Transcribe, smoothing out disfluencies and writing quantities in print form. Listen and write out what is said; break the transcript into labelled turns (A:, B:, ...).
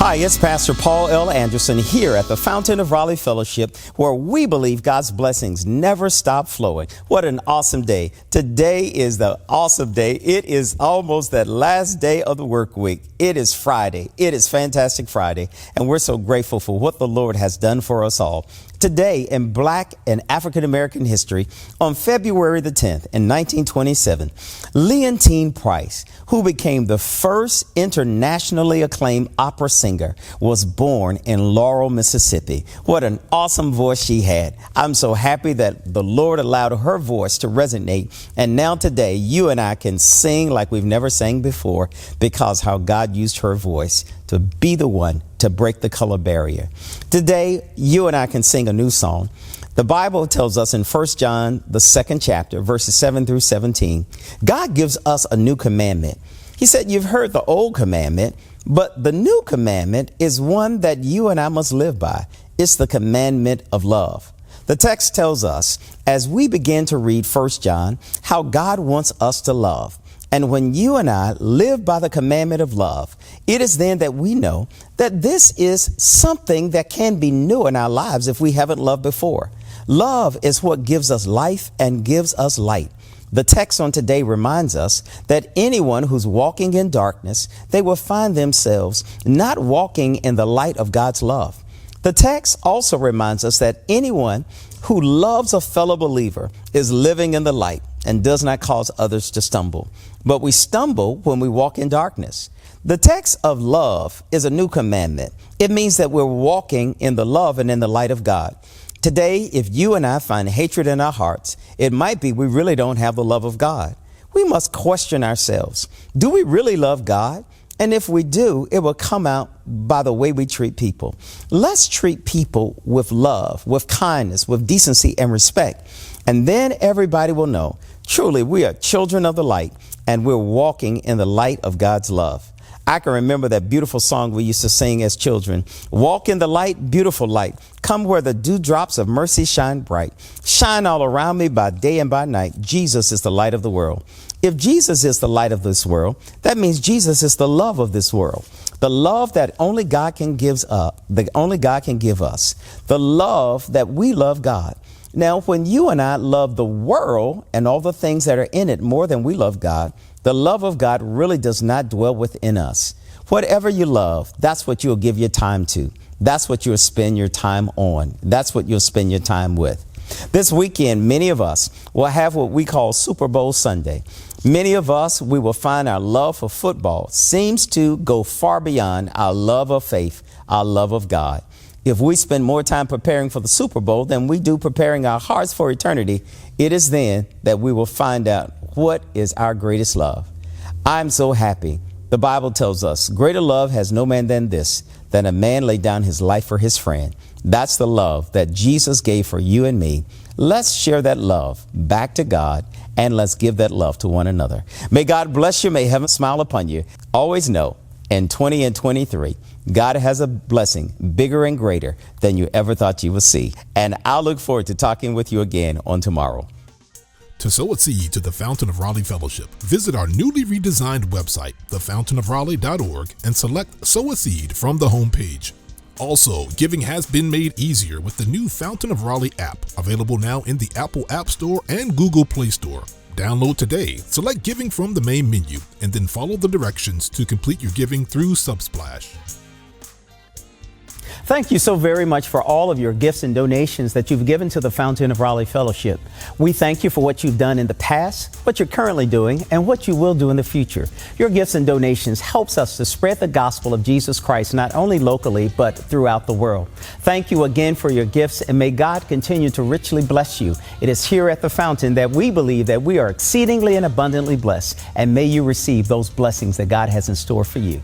A: Hi, it's Pastor Paul L. Anderson here at the Fountain of Raleigh Fellowship, where we believe God's blessings never stop flowing. What an awesome day. Today is the awesome day. It is almost that last day of the work week. It is Friday. It is Fantastic Friday, and we're so grateful for what the Lord has done for us all. Today in Black and African American history, on February the 10th in 1927, Leontine Price, who became the first internationally acclaimed opera singer, was born in Laurel, Mississippi. What an awesome voice she had. I'm so happy that the Lord allowed her voice to resonate. And now today, you and I can sing like we've never sang before because how God used her voice to be the one to break the color barrier. Today, you and I can sing a new song. The Bible tells us in 1 John, the 2nd chapter, verses 7 through 17, God gives us a new commandment. He said, you've heard the old commandment, but the new commandment is one that you and I must live by. It's the commandment of love. The text tells us, as we begin to read 1 John, how God wants us to love. And when you and I live by the commandment of love, it is then that we know that this is something that can be new in our lives if we haven't loved before. Love is what gives us life and gives us light. The text on today reminds us that anyone who's walking in darkness, they will find themselves not walking in the light of God's love. The text also reminds us that anyone who loves a fellow believer is living in the light and does not cause others to stumble. But we stumble when we walk in darkness. The text of love is a new commandment. It means that we're walking in the love and in the light of God. Today, if you and I find hatred in our hearts, it might be we really don't have the love of God. We must question ourselves. Do we really love God? And if we do, it will come out by the way we treat people. Let's treat people with love, with kindness, with decency and respect. And then everybody will know, truly, we are children of the light and we're walking in the light of God's love. I can remember that beautiful song we used to sing as children. Walk in the light, beautiful light. Come where the dewdrops of mercy shine bright. Shine all around me by day and by night. Jesus is the light of the world. If Jesus is the light of this world, that means Jesus is the love of this world. The love that only God can give us. The love that we love God. Now, when you and I love the world and all the things that are in it more than we love God, the love of God really does not dwell within us. Whatever you love, that's what you'll give your time to. That's what you'll spend your time on. That's what you'll spend your time with. This weekend, many of us will have what we call Super Bowl Sunday. Many of us, we will find our love for football seems to go far beyond our love of faith, our love of God. If we spend more time preparing for the Super Bowl than we do preparing our hearts for eternity, it is then that we will find out what is our greatest love. I'm so happy. The Bible tells us, greater love has no man than this, than a man lay down his life for his friend. That's the love that Jesus gave for you and me. Let's share that love back to God, and let's give that love to one another. May God bless you. May heaven smile upon you. Always know, in 20 and 23, God has a blessing bigger and greater than you ever thought you would see. And I'll look forward to talking with you again on tomorrow.
B: To sow a seed to the Fountain of Raleigh Fellowship, visit our newly redesigned website, thefountainofraleigh.org, and select Sow a Seed from the homepage. Also, giving has been made easier with the new Fountain of Raleigh app, available now in the Apple App Store and Google Play Store. Download today, select Giving from the main menu, and then follow the directions to complete your giving through Subsplash.
A: Thank you so very much for all of your gifts and donations that you've given to the Fountain of Raleigh Fellowship. We thank you for what you've done in the past, what you're currently doing, and what you will do in the future. Your gifts and donations helps us to spread the gospel of Jesus Christ, not only locally, but throughout the world. Thank you again for your gifts, and may God continue to richly bless you. It is here at the Fountain that we believe that we are exceedingly and abundantly blessed, and may you receive those blessings that God has in store for you.